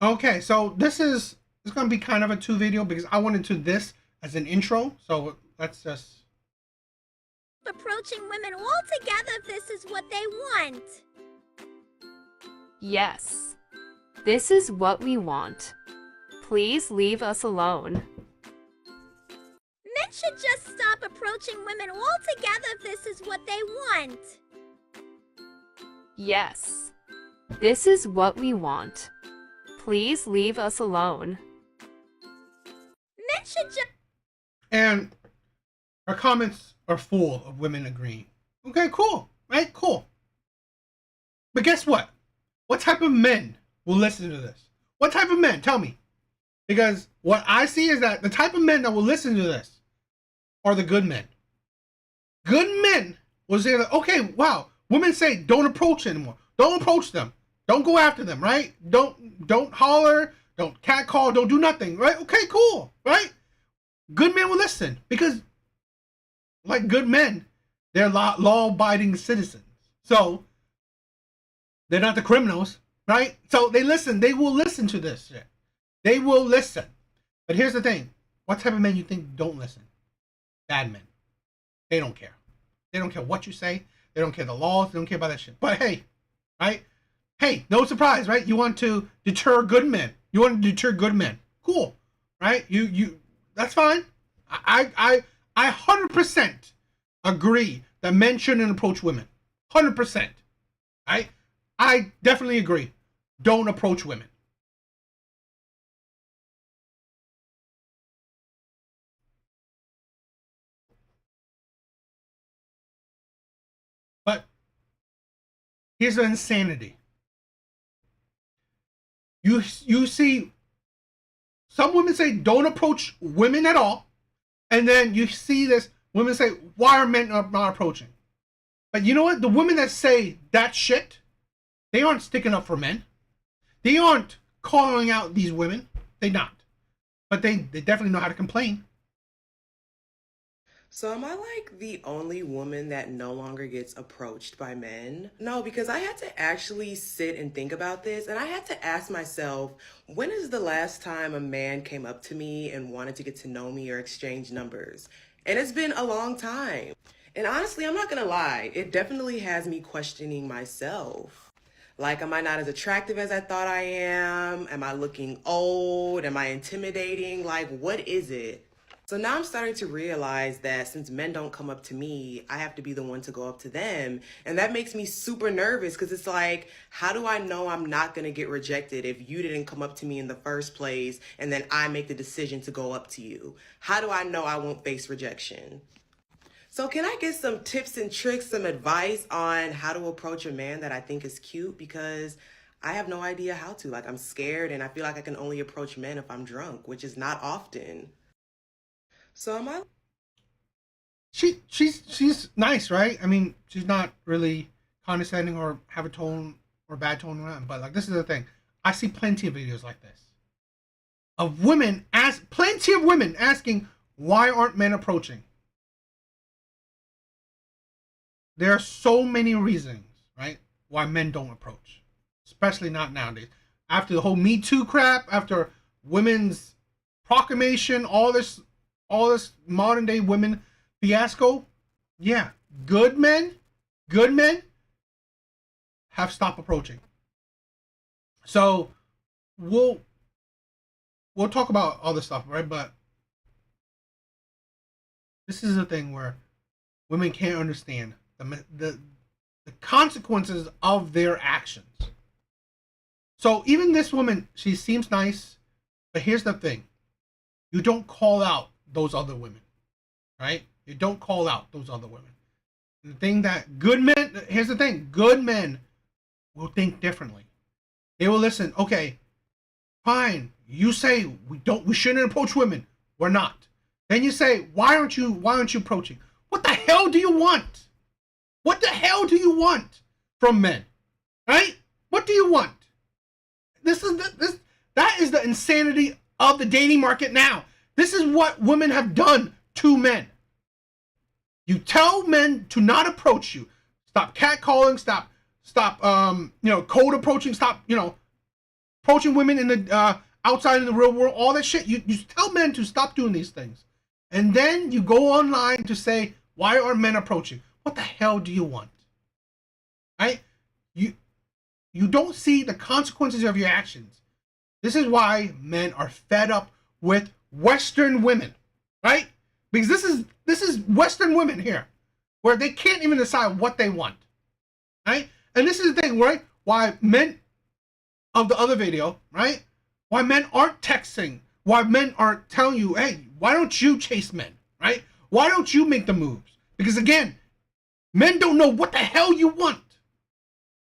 Okay, so this is gonna be kind of a two video because I wanted to this as an intro. So let's just Approaching women altogether if this is what they want. Yes, this is what we want. Please leave us alone. Men should just stop approaching women altogether if this is what they want. Yes, this is what we want. Please leave us alone. Men should just. and our comments are full of women agreeing. Okay, cool, right? Cool. But guess what? What type of men will listen to this? What type of men? Tell me. Because what I see is that the type of men that will listen to this are the good men. Good men will say, like, okay, wow, women say don't approach anymore. Don't approach them. Don't go after them, right? Don't holler, don't catcall, don't do nothing, right? Okay, cool, right? Good men will listen because, like good men, they're law-abiding citizens. So they're not the criminals, right? So they listen. They will listen to this shit. They will listen. But here's the thing: what type of men you think don't listen? Bad men. They don't care. They don't care what you say. They don't care the laws. They don't care about that shit. But hey, right? Hey, no surprise, right? You want to deter good men. You want to deter good men. Cool, right? You. That's fine. I 100% agree that men shouldn't approach women. 100%. Right? I definitely agree. Don't approach women. But here's the insanity. You see some women say don't approach women at all, and then you see this women say why are men not approaching? But you know what? The women that say that shit, they aren't sticking up for men. They aren't calling out these women. They not. But they definitely know how to complain. So am I like the only woman that no longer gets approached by men? No, because I had to actually sit and think about this, and I had to ask myself, when is the last time a man came up to me and wanted to get to know me or exchange numbers? And it's been a long time. And honestly, I'm not gonna lie, it definitely has me questioning myself. Like, am I not as attractive as I thought I am? Am I looking old? Am I intimidating? Like, what is it? So now I'm starting to realize that since men don't come up to me, I have to be the one to go up to them. And that makes me super nervous because it's like, how do I know I'm not going to get rejected if you didn't come up to me in the first place and then I make the decision to go up to you? How do I know I won't face rejection? So can I get some tips and tricks, some advice on how to approach a man that I think is cute? Because I have no idea how to. Like, I'm scared and I feel like I can only approach men if I'm drunk, which is not often. So am I? She's nice, right? I mean, she's not really condescending or have a tone or bad tone around. But like, this is the thing. I see plenty of videos like this of women plenty of women asking why aren't men approaching. There are so many reasons, right, why men don't approach, especially not nowadays. After the whole Me Too crap, after women's proclamation, all this modern day women fiasco, yeah, good men have stopped approaching. So we'll talk about all this stuff, right? But this is a thing where women can't understand the consequences of their actions. So even this woman, she seems nice, but here's the thing: you don't call out those other women, right? You don't call out those other women. The thing that good men, here's the thing: good men will think differently. They will listen. Okay, fine. You say we shouldn't approach women. We're not. Then you say, why aren't you approaching? What the hell do you want? What the hell do you want from men? Right? What do you want? That is the insanity of the dating market now. This is what women have done to men. You tell men to not approach you. Stop catcalling, stop cold approaching, stop, approaching women in the outside in the real world, all that shit. You tell men to stop doing these things, and then you go online to say, why are men approaching? What the hell do you want? Right? You don't see the consequences of your actions. This is why men are fed up with Western women, right? Because this is Western women here, where they can't even decide what they want, right? And this is the thing, right? Why men of the other video, right? Why men aren't texting? Why men aren't telling you, hey, why don't you chase men, right? Why don't you make the moves? Because again, men don't know what the hell you want.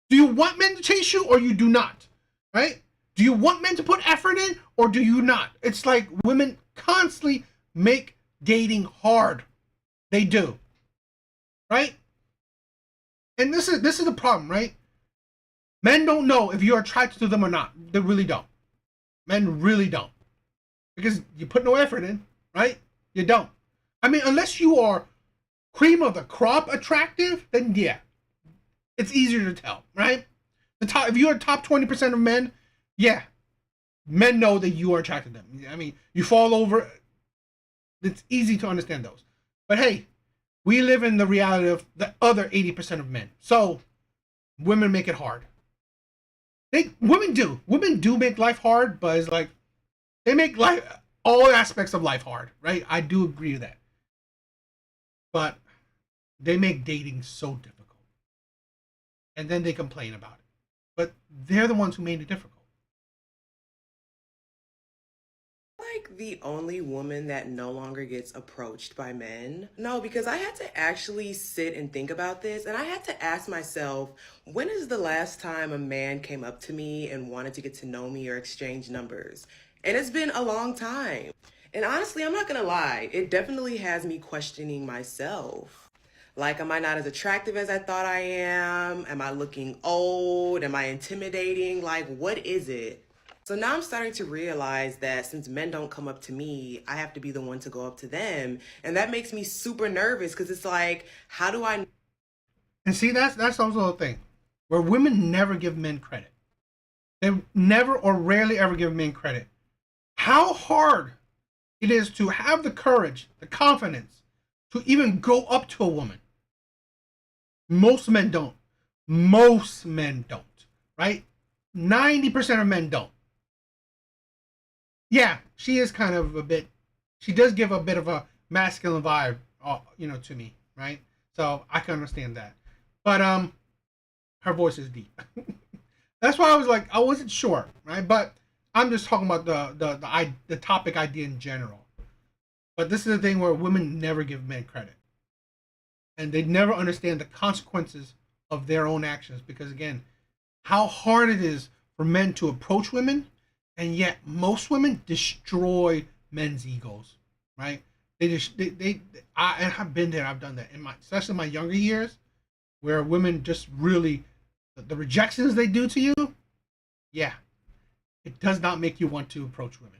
Do you want men to chase you or you do not, right? Do you want men to put effort in or do you not? It's like women constantly make dating hard. They do, right? And this is the problem, right? Men don't know if you're attracted to them or not. They really don't. Men really don't. Because you put no effort in, right? You don't. I mean, unless you are cream of the crop attractive, then yeah, it's easier to tell, right? If you're top 20% of men, yeah, men know that you are attracted to them. I mean, you fall over, it's easy to understand those. But hey, we live in the reality of the other 80% of men. So women make it hard. Women do make life hard, but it's like they make all aspects of life hard, right? I do agree with that. But they make dating so difficult. And then they complain about it. But they're the ones who made it difficult. Like the only woman that no longer gets approached by men? No, because I had to actually sit and think about this, and I had to ask myself, when is the last time a man came up to me and wanted to get to know me or exchange numbers? And it's been a long time. And honestly, I'm not gonna lie, it definitely has me questioning myself. Like, am I not as attractive as I thought I am? Am I looking old? Am I intimidating? Like, what is it? So now I'm starting to realize that since men don't come up to me, I have to be the one to go up to them. And that makes me super nervous because it's like, how do I... And see, that's also a thing where women never give men credit. They never or rarely ever give men credit. How hard it is to have the courage, the confidence to even go up to a woman. Most men don't. Most men don't, right? 90% of men don't. Yeah, she is kind of a bit, she does give a bit of a masculine vibe, to me, right? So I can understand that. But her voice is deep. That's why I was like, I wasn't sure, right? But I'm just talking about the topic idea in general. But this is the thing where women never give men credit. And they never understand the consequences of their own actions. Because again, how hard it is for men to approach women, and yet most women destroy men's egos, right? I've been there, I've done that especially in my younger years, where women just really, the rejections they do to you, yeah, it does not make you want to approach women.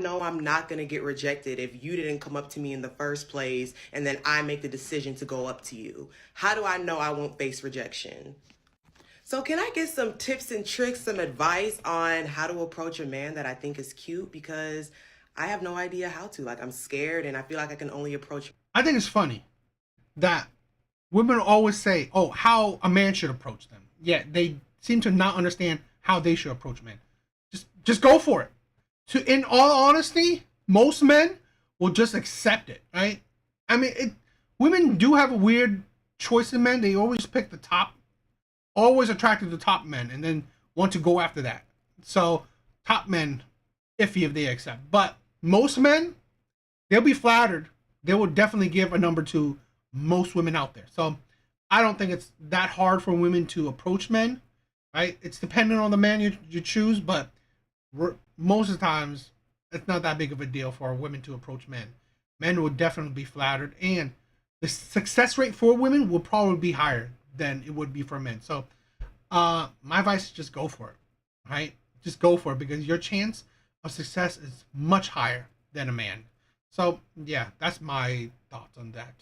No, I'm not going to get rejected if you didn't come up to me in the first place and then I make the decision to go up to you. How do I know I won't face rejection? So can I get some tips and tricks, some advice on how to approach a man that I think is cute? Because I have no idea how to. Like, I'm scared and I feel like I can only approach. I think it's funny that women always say, oh, how a man should approach them. Yet they seem to not understand how they should approach men. Just go for it. In all honesty, most men will just accept it, right? I mean, women do have a weird choice in men. They always pick the top, always attracted to top men, and then want to go after that. So top men, iffy if they accept. But most men, they'll be flattered. They will definitely give a number to most women out there. So I don't think it's that hard for women to approach men, right? It's dependent on the man you choose, but most of the times it's not that big of a deal for women to approach men. Men will definitely be flattered, and the success rate for women will probably be higher than it would be for men. So my advice is just go for it, right? Just go for it, because your chance of success is much higher than a man. So yeah, that's my thoughts on that.